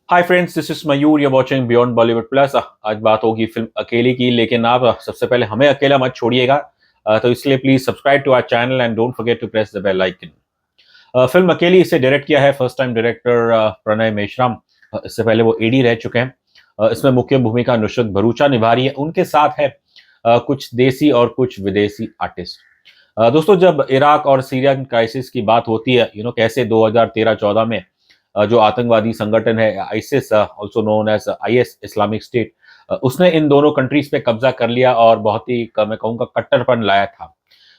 Hi friends, this is Mayur. You watching beyond Bollywood plus. आज बात होगी फिल्म अकेली की, लेकिन आप सबसे पहले हमें अकेला मत छोड़िएगा। तो इसलिए please subscribe to our channel and don't forget to press the bell icon. Film Akelli इसे डायरेक्ट किया है first time director Pranay Meshram. इससे पहले वो एडी रह चुके हैं। इसमें मुख्य भूमिका नुसरत भरूचा निभा रही है। उनके साथ है कुछ देसी और कुछ विदेशी आर्टिस्ट। दोस्तों, जब इराक और सीरिया क्राइसिस की बात होती है, कैसे 2013-14 में जो आतंकवादी संगठन है ISIS, also known as IS, Islamic State, उसने इन दोनों कंट्रीज पे कब्जा कर लिया और बहुत ही मैं कहूँगा कट्टरपन लाया था।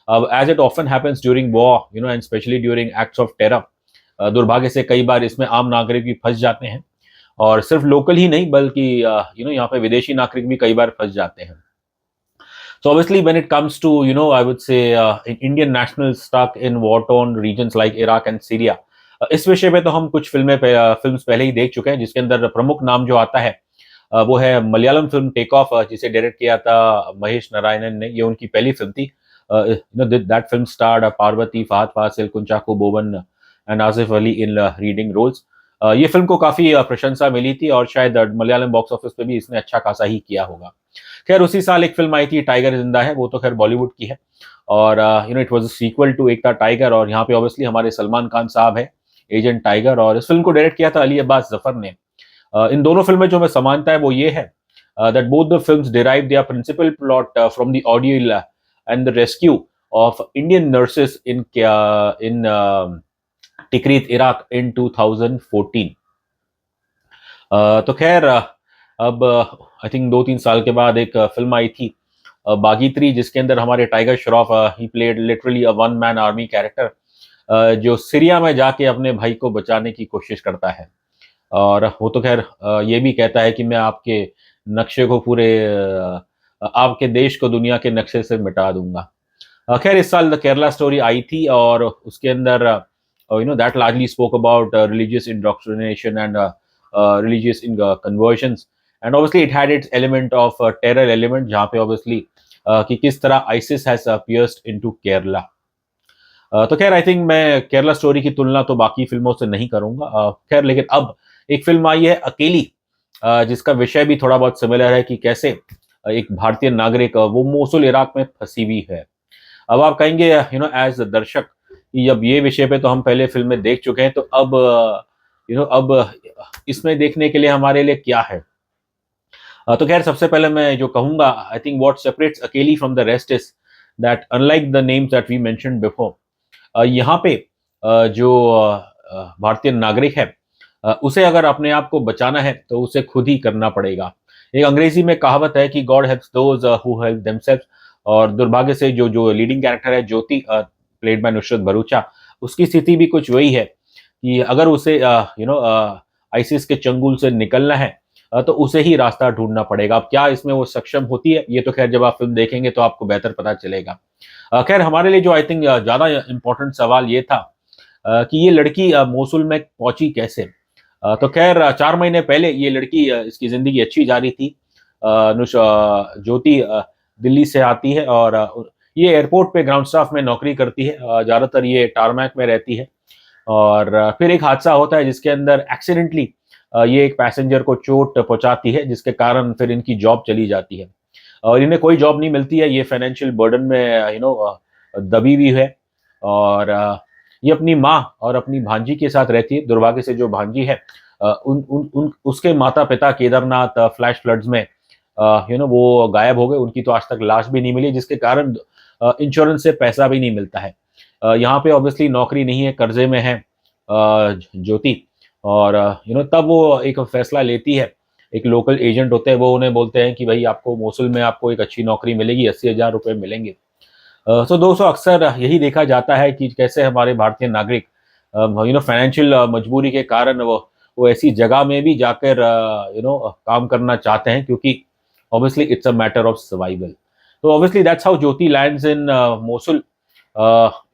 अब as it often happens during war, and specially during acts of terror, दुर्भाग्य से कई बार इसमें आम नागरिक भी फंस जाते हैं। और सिर्फ लोकल ही नहीं, बल्कि यहाँ पे विदेशी नागरिक भी कई बार फंस जाते हैं। So obviously, when it comes to, I would say Indian nationals stuck in war-torn regions like Iraq and Syria, इस विषय पे तो हम कुछ फिल्म्स पहले ही देख चुके हैं, जिसके अंदर प्रमुख नाम जो आता है वो है मलयालम फिल्म टेक ऑफ, जिसे डायरेक्ट किया था महेश नारायणन ने। ये उनकी पहली फिल्म थी। That film starred Parvathy, Fahadh Faasil, Kunchacko Boban and Asif Ali in leading roles. ये फिल्म को काफी प्रशंसा मिली थी और शायद मलयालम बॉक्स ऑफिस पे भी इसने अच्छा खासा ही किया होगा। खैर, उसी साल एक फिल्म आई थी टाइगर जिंदा है, वो तो खैर बॉलीवुड की है। और it was a sequel to Ek Tha tiger, और यहाँ पे ऑब्वियसली हमारे सलमान खान साहब है एजेंट टाइगर, और इस फिल्म को डायरेक्ट किया था अली अब्बास जफर ने। इन दोनों फिल्में जो में समानता है वो ये है that both the films derive their principal plot from the ऑडियो and the rescue of Indian nurses in Tikrit Iraq in 2014। तो खैर, अब आई थिंक 2-3 साल के बाद एक फिल्म आई थी बागी 3, जिसके अंदर हमारे tiger Shroff he played literally a one man army character, जो सीरिया में जाके अपने भाई को बचाने की कोशिश करता है। और वो तो खैर ये भी कहता है कि मैं आपके नक्शे को पूरे आपके देश को दुनिया के नक्शे से मिटा दूंगा। खैर, इस साल द केरला स्टोरी आई थी, और उसके अंदर that largely spoke about religious indoctrination and religious in conversions, and obviously it had its element of terror element, जहाँ पे obviously कि किस तरह ISIS has pierced into Kerala। तो खैर, आई थिंक मैं केरला स्टोरी की तुलना तो बाकी फिल्मों से नहीं करूंगा। खैर, लेकिन अब एक फिल्म आई है अकेली, जिसका विषय भी थोड़ा बहुत सिमिलर है कि कैसे एक भारतीय नागरिक वो मोसुल इराक में फंसी हुई है। अब आप कहेंगे एज दर्शक कि अब ये विषय पे तो हम पहले फिल्में देख चुके हैं, तो अब अब इसमें देखने के लिए हमारे लिए क्या है। तो खैर, सबसे पहले मैं जो कहूंगा, I think what separates Akelli from the rest is that unlike the names that we mentioned before, यहाँ पे जो भारतीय नागरिक है, उसे अगर अपने आप को बचाना है तो उसे खुद ही करना पड़ेगा। एक अंग्रेजी में कहावत है कि God helps those who help themselves. और दुर्भाग्य से जो जो लीडिंग कैरेक्टर है ज्योति, प्लेड बाय नुसरत भरूचा, उसकी स्थिति भी कुछ वही है कि अगर उसे आईसिस के चंगुल से निकलना है, तो उसे ही रास्ता ढूंढना पड़ेगा। अब क्या इसमें वो सक्षम होती है, ये तो खैर जब आप फिल्म देखेंगे तो आपको बेहतर पता चलेगा। खैर, हमारे लिए जो आई थिंक ज्यादा इम्पोर्टेंट सवाल ये था कि ये लड़की मोसुल में पहुंची कैसे। तो खैर, 4 महीने पहले ये लड़की, इसकी जिंदगी अच्छी जा रही थी। ज्योति दिल्ली से आती है, और ये एयरपोर्ट पे ग्राउंड स्टाफ में नौकरी करती है। ज्यादातर ये टारमैक में रहती है। और फिर एक हादसा होता है जिसके अंदर एक्सीडेंटली ये एक पैसेंजर को चोट पहुंचाती है, जिसके कारण फिर इनकी जॉब चली जाती है और इन्हें कोई जॉब नहीं मिलती है। ये फाइनेंशियल बर्डन में दबी हुई है। और ये अपनी माँ और अपनी भांजी के साथ रहती है। दुर्भाग्य से जो भांजी है, उन उसके माता पिता केदारनाथ फ्लैश फ्लड्स में वो गायब हो गए। उनकी तो आज तक लाश भी नहीं मिली, जिसके कारण इंश्योरेंस से पैसा भी नहीं मिलता है। यहाँ पे ऑब्वियसली नौकरी नहीं है, कर्जे में है ज्योति। और तब वो एक फैसला लेती है। एक लोकल एजेंट होते हैं, वो उन्हें बोलते हैं कि भाई आपको मोसुल में आपको एक अच्छी नौकरी मिलेगी, 80,000 रुपये मिलेंगे। तो दोस्तों, अक्सर यही देखा जाता है कि कैसे हमारे भारतीय नागरिक फाइनेंशियल मजबूरी के कारण वो ऐसी जगह में भी जाकर काम करना चाहते हैं, क्योंकि obviously it's a matter of survival. तो obviously that's how Jyoti lands in Mosul.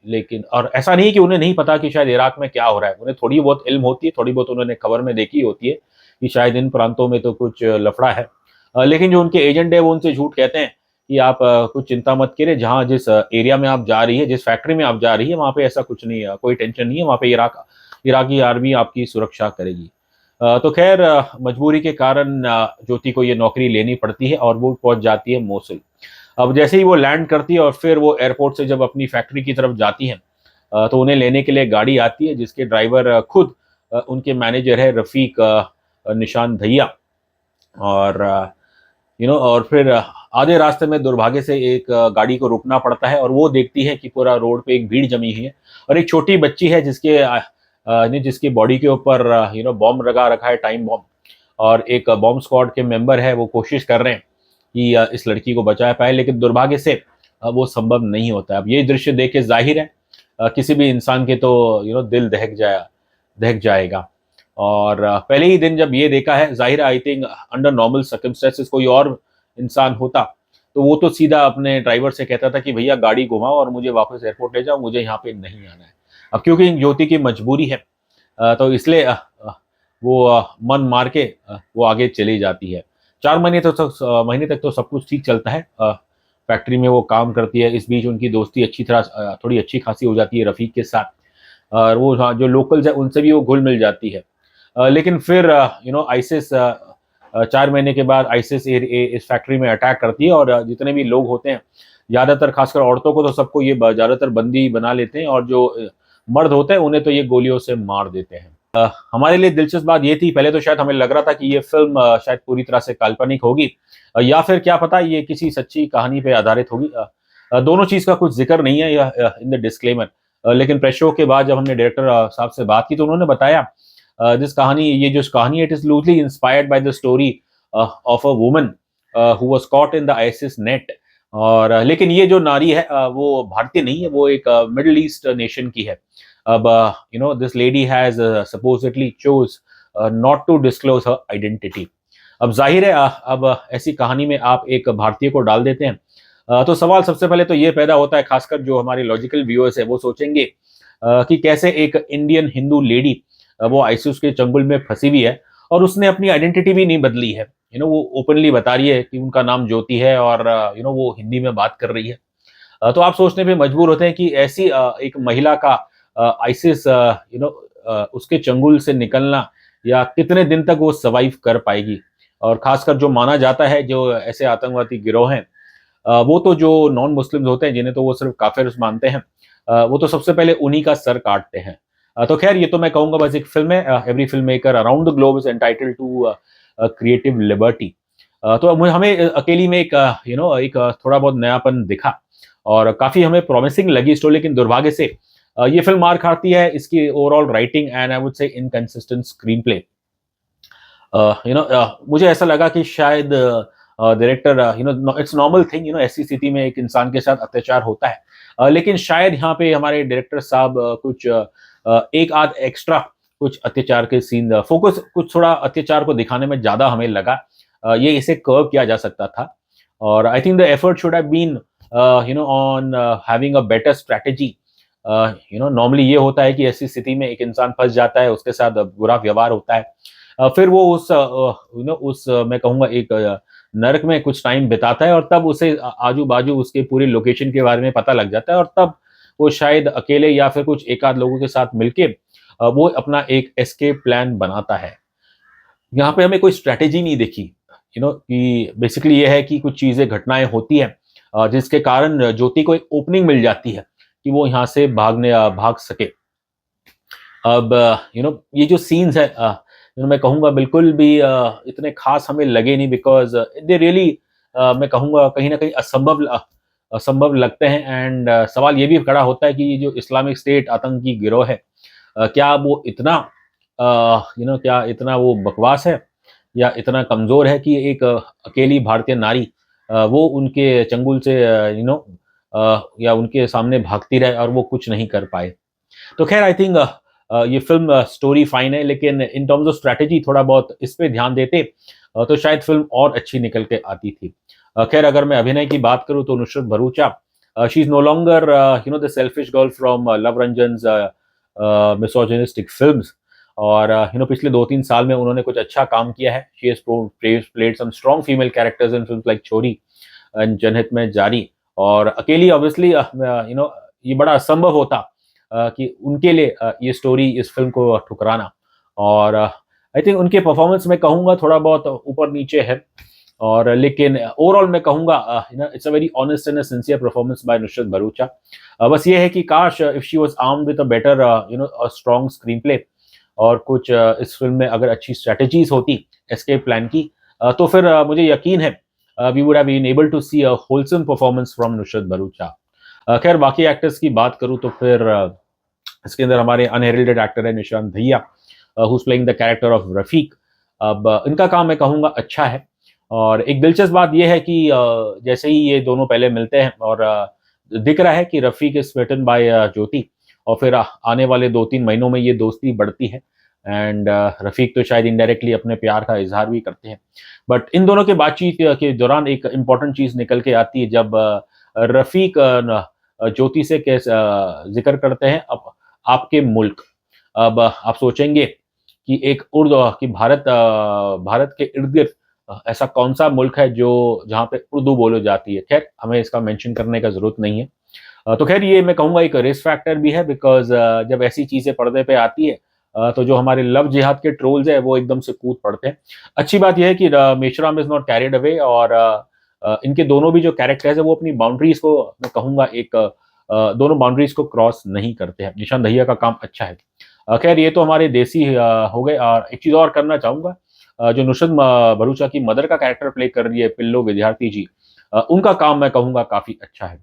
लेकिन और ऐसा नहीं कि उन्हें नहीं पता कि शायद इराक में क्या हो रहा है। उन्हें थोड़ी बहुत इल्म होती है, थोड़ी बहुत उन्होंने खबर में देखी होती है कि शायद इन प्रांतों में तो कुछ लफड़ा है। लेकिन जो उनके एजेंट है वो उनसे झूठ कहते हैं कि आप कुछ चिंता मत करिए, जहाँ जिस एरिया में आप जा रही है, जिस फैक्ट्री में आप जा रही है, वहाँ पे ऐसा कुछ नहीं है, कोई टेंशन नहीं है, वहाँ पे इराकी आर्मी आपकी सुरक्षा करेगी। तो खैर मजबूरी के कारण ज्योति को ये नौकरी लेनी पड़ती है और वो पहुंच जाती है मोसुल। अब जैसे ही वो लैंड करती है और फिर वो एयरपोर्ट से जब अपनी फैक्ट्री की तरफ जाती हैं, तो उन्हें लेने के लिए गाड़ी आती है जिसके ड्राइवर खुद उनके मैनेजर है रफ़ीक निशान दहिया। और और फिर आधे रास्ते में दुर्भाग्य से एक गाड़ी को रुकना पड़ता है और वो देखती है कि पूरा रोड पे एक भीड़ जमी हुई है और एक छोटी बच्ची है जिसकी बॉडी के ऊपर बॉम्ब लगा रखा है, टाइम बॉम्ब। और एक बॉम्ब स्क्वाड के मेंबर है, वो कोशिश कर रहे हैं कि इस लड़की को बचा पाए, लेकिन दुर्भाग्य से वो संभव नहीं होता है। अब ये दृश्य देख के जाहिर है किसी भी इंसान के तो दिल दहक जाएगा। और पहले ही दिन जब ये देखा है, जाहिर है I think under normal circumstances कोई और इंसान होता तो वो तो सीधा अपने ड्राइवर से कहता था कि भैया गाड़ी घुमाओ और मुझे वापस एयरपोर्ट ले जाओ, मुझे यहाँ पे नहीं आना है। अब क्योंकि ज्योति की मजबूरी है तो इसलिए वो मन मार के वो आगे चली जाती है। 4 महीने तक तो सब कुछ ठीक चलता है। फैक्ट्री में वो काम करती है, इस बीच उनकी दोस्ती अच्छी तरह थोड़ी अच्छी खासी हो जाती है रफ़ीक के साथ। और वो जो लोकल्स है उनसे भी वो घुल मिल जाती है। लेकिन फिर आइसिस 4 महीने के बाद आइसिस इस फैक्ट्री में अटैक करती है और जितने भी लोग होते हैं, ज़्यादातर खासकर औरतों को तो सबको ये ज़्यादातर बंदी बना लेते हैं और जो मर्द होते हैं उन्हें तो ये गोलियों से मार देते हैं। हमारे लिए दिलचस्प बात ये थी, पहले तो शायद हमें लग रहा था कि ये फिल्म शायद पूरी तरह से काल्पनिक होगी या फिर क्या पता ये किसी सच्ची कहानी पे आधारित होगी। दोनों चीज़ का कुछ जिक्र नहीं है इन द डिस्क्लेमर। लेकिन प्रेस शो के बाद जब हमने डायरेक्टर साहब से बात की तो उन्होंने बताया ये जो कहानी है, it is loosely inspired by the story of a woman who was caught in the ISIS net. और लेकिन ये जो नारी है वो भारतीय नहीं है, वो एक मिडिल ईस्ट नेशन की है। अब this lady has supposedly chose not to disclose her identity. अब जाहिर है अब ऐसी कहानी में आप एक भारतीय को डाल देते हैं तो सवाल सबसे पहले तो ये पैदा होता है, खासकर जो हमारे लॉजिकल व्यूअर्स है वो सोचेंगे कि कैसे एक इंडियन हिंदू लेडी वो आईसिस के चंगुल में फंसी हुई है और उसने अपनी आइडेंटिटी भी नहीं बदली है। वो ओपनली बता रही है कि उनका नाम ज्योति है और वो हिंदी में बात कर रही है। तो आप सोचने पे मजबूर होते हैं कि ऐसी एक महिला का आईसिस उसके चंगुल से निकलना या कितने दिन तक वो सर्वाइव कर पाएगी। और खासकर जो माना जाता है जो ऐसे आतंकवादी गिरोह हैं वो तो जो नॉन मुस्लिम्स होते हैं जिन्हें तो वो सिर्फ काफिर मानते हैं, वो तो सबसे पहले उन्हीं का सर काटते हैं। तो खैर ये तो मैं कहूंगा बस एक फिल्म है। Every film maker around the globe is entitled to creative liberty. तो हमें अकेली में एक एक थोड़ा बहुत नयापन दिखा और काफी हमें प्रॉमिसिंग लगी स्टोरी, लेकिन दुर्भाग्य से ये फिल्म मार खाती है इसकी overall writing and I would से इनकंसिस्टेंट स्क्रीन प्ले। मुझे ऐसा लगा कि शायद डायरेक्टर इट्स नॉर्मल थिंग, ऐसी स्थिति में एक इंसान के साथ अत्याचार होता है, लेकिन शायद यहाँ पे हमारे डायरेक्टर साहब कुछ एक आध एक्स्ट्रा कुछ अत्याचार के सीन फोकस कुछ थोड़ा अत्याचार को दिखाने में ज्यादा हमें लगा। ये इसे कर्व किया जा सकता था और I think the effort should have been on having a better strategy. Normally ये होता है कि ऐसी स्थिति में एक इंसान फंस जाता है, उसके साथ बुरा व्यवहार होता है, फिर वो उस मैं कहूँगा एक नरक में कुछ टाइम बिताता है और तब उसे आजू बाजू उसके पूरी लोकेशन के बारे में पता लग जाता है और तब वो शायद अकेले या फिर कुछ एक आध लोगों के साथ मिलके वो अपना एक एस्केप प्लान बनाता है। यहाँ पे हमें कोई स्ट्रेटेजी नहीं देखी, कि बेसिकली ये है कि कुछ चीजें घटनाएं होती हैं जिसके कारण ज्योति को एक ओपनिंग मिल जाती है कि वो यहाँ से भाग सके। अब ये जो सीन्स है मैं कहूँगा बिल्कुल भी इतने खास हमें लगे नहीं, बिकॉज दे रियली मैं कहूँगा कहीं ना कहीं असंभव लगते हैं। एंड सवाल ये भी खड़ा होता है कि ये जो इस्लामिक स्टेट आतंकी गिरोह है क्या वो इतना क्या इतना वो बकवास है या इतना कमजोर है कि एक अकेली भारतीय नारी वो उनके चंगुल से या उनके सामने भागती रहे और वो कुछ नहीं कर पाए। तो खैर आई थिंक ये फिल्म स्टोरी फाइन है, लेकिन इन टर्म्स ऑफ स्ट्रैटेजी थोड़ा बहुत इस पे ध्यान देते तो शायद फिल्म और अच्छी निकल के आती थी। खैर अगर मैं अभिनय की बात करूं तो Nusrat Bharucha she is no longer the selfish girl from Luv Ranjan's misogynistic films. और पिछले 2-3 साल में उन्होंने कुछ अच्छा काम किया है। She has played some strong female characters in films like Chhorii and Janhit Mein जारी। और अकेली ऑब्वियसली ये बड़ा असंभव होता कि उनके लिए ये स्टोरी इस फिल्म को ठुकराना। और आई थिंक उनके परफॉर्मेंस में कहूँगा थोड़ा बहुत ऊपर नीचे है, और लेकिन ओवरऑल मैं कहूँगा it's a very honest and sincere performance by Nusrat Bharucha. बस ये है कि काश if she was armed with a better a strong screen play, और कुछ इस फिल्म में अगर अच्छी स्ट्रेटजीज होती एस्केप प्लान की, तो फिर मुझे यकीन है we would have been able to see a wholesome performance from Nushrratt Bharuccha. खैर बाकी एक्टर्स की बात करूँ तो फिर इसके अंदर हमारे अनहेरिटेड एक्टर है Nishant Dahiya, who is playing the character of Rafiq. अब इनका काम मैं कहूँगा अच्छा है, और एक दिलचस्प बात यह है कि जैसे ही ये दोनों पहले मिलते हैं और दिख रहा है कि रफीक इज स्मिटन बाय ज्योति, और फिर आने वाले 2-3 महीनों में ये दोस्ती बढ़ती है, एंड रफीक तो शायद इनडायरेक्टली अपने प्यार का इजहार भी करते हैं। बट इन दोनों के बातचीत के दौरान एक इम्पॉर्टेंट चीज निकल के आती है, जब रफीक ज्योति से कैसे जिक्र करते हैं अब आपके मुल्क। अब आप सोचेंगे कि एक उर्दू कि भारत के इर्द गिर्द ऐसा कौन सा मुल्क है जो जहाँ पे उर्दू बोली जाती है। खैर हमें इसका मेंशन करने का जरूरत नहीं है। तो खैर ये मैं कहूँगा एक रिस्क फैक्टर भी है, बिकॉज जब ऐसी चीजें पर्दे पे आती है तो जो हमारे लव जिहाद के ट्रोल्स है वो एकदम से कूद पड़ते हैं। अच्छी बात यह है कि Meshram is not carried away, और इनके दोनों भी जो कैरेक्टर्स है वो अपनी बाउंड्रीज को मैं कहूँगा एक दोनों बाउंड्रीज को क्रॉस नहीं करते हैं। निशान दहिया का काम अच्छा है। खैर ये तो हमारे देसी हो गए, और एक चीज और करना चाहूंगा, जो नुसरत भरूचा की मदर का कैरेक्टर प्ले कर रही है पिल्लो विद्यार्थी जी, उनका काम मैं कहूँगा काफी अच्छा है।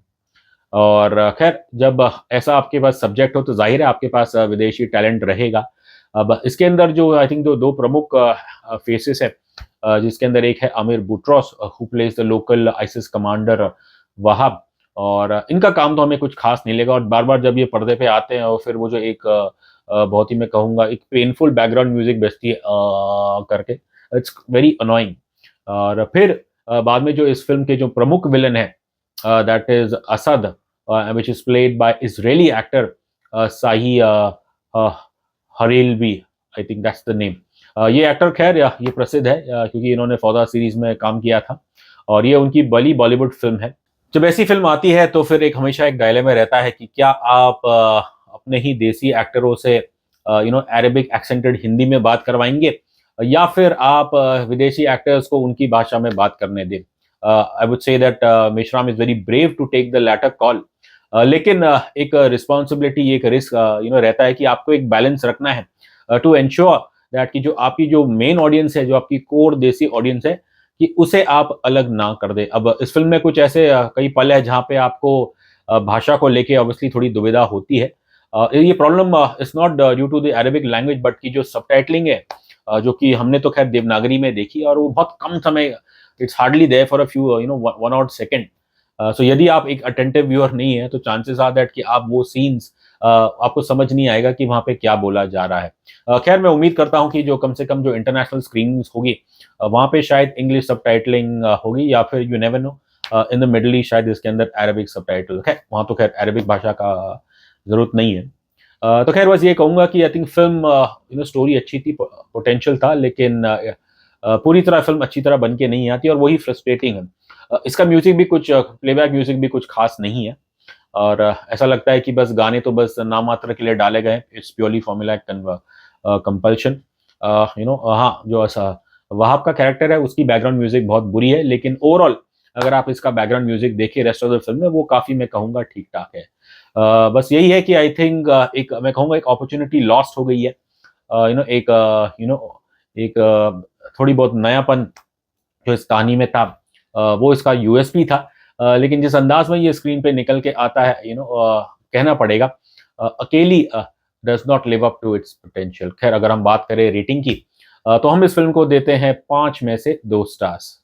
और खैर जब ऐसा आपके पास सब्जेक्ट हो तो जाहिर है आपके पास विदेशी टैलेंट रहेगा। अब इसके अंदर जो आई थिंक जो दो प्रमुख फेसेस है, जिसके अंदर एक है Amir Boutrous who plays the local ISIS commander Wahab, और इनका काम तो हमें कुछ खास नहीं लगेगा, और बार बार जब ये पर्दे पे आते हैं और फिर वो जो एक बहुत ही मैं कहूँगा एक पेनफुल बैकग्राउंड म्यूजिक बजती है करके, इट्स वेरी अनोइंग। और फिर बाद में जो इस फिल्म के जो प्रमुख विलन है, that is Asad, which is played by Israeli actor Sahi Harelvi, I think that's the name। ये एक्टर खैर ये प्रसिद्ध है क्योंकि इन्होंने फौजा सीरीज में काम किया था, और ये उनकी पहली बॉलीवुड फिल्म है। जब ऐसी फिल्म आती है तो फिर एक हमेशा एक डायलेमा रहता है कि क्या आप अपने ही देसी एक्टरों से अरेबिक एक्सेंटेड हिंदी में बात करवाएंगे, या फिर आप विदेशी एक्टर्स को उनकी भाषा में बात करने दें। I would say that Meshram is very brave to take the latter call, लेकिन एक रिस्पॉन्सिबिलिटी एक रिस्क रहता है कि आपको एक बैलेंस रखना है टू एंश्योर दैट कि जो आपकी जो मेन ऑडियंस है, जो आपकी कोर देसी ऑडियंस है, कि उसे आप अलग ना कर दे। अब इस फिल्म में कुछ ऐसे कई पल है जहाँ पे आपको भाषा को लेके ऑब्वियसली थोड़ी दुविधा होती है। ये problem is not due to the Arabic language, but की जो सबटाइटलिंग है जो कि हमने तो खैर देवनागरी में देखी, और वो बहुत कम समय, it's hardly there for a few 1 or 2 second. So यदि आप एक अटेंटिव व्यूअर नहीं है तो चांसेस आर दैट कि आप वो सीन्स आपको समझ नहीं आएगा कि वहाँ पे क्या बोला जा रहा है। खैर मैं उम्मीद करता हूँ कि जो कम से कम जो इंटरनेशनल स्क्रीनिंग्स होगी वहाँ पे शायद इंग्लिश सबटाइटलिंग होगी, या फिर you never know in the middle east शायद इसके अंदर अरेबिक सबटाइटल है। वहाँ तो खैर अरेबिक भाषा का जरूरत नहीं है। तो खैर बस ये कहूँगा कि आई थिंक फिल्म स्टोरी अच्छी थी, पोटेंशियल था, लेकिन पूरी तरह फिल्म अच्छी तरह बन के नहीं आती, और वही फ्रस्ट्रेटिंग है। इसका म्यूजिक भी कुछ प्लेबैक म्यूजिक भी कुछ खास नहीं है, और ऐसा लगता है कि बस गाने तो बस नाम मात्र के लिए डाले गए। It's purely formula compulsion. हाँ जो ऐसा वहाब का कैरेक्टर है उसकी बैकग्राउंड म्यूजिक बहुत बुरी है, लेकिन ओवरऑल अगर आप इसका बैकग्राउंड म्यूजिक देखिए रेस्ट ऑफ द फिल्म में, वो काफी मैं कहूँगा ठीक ठाक है। बस यही है कि आई थिंक एक मैं कहूँगा एक अपॉर्चुनिटी लॉस्ट हो गई है। एक थोड़ी बहुत नयापन जो इस कहानी में था, वो इसका यूएसपी था, लेकिन जिस अंदाज में ये स्क्रीन पे निकल के आता है कहना पड़ेगा Akelli does not live up to its potential. खैर अगर हम बात करें रेटिंग की, तो हम इस फिल्म को देते हैं 5 में से 2 स्टार्स।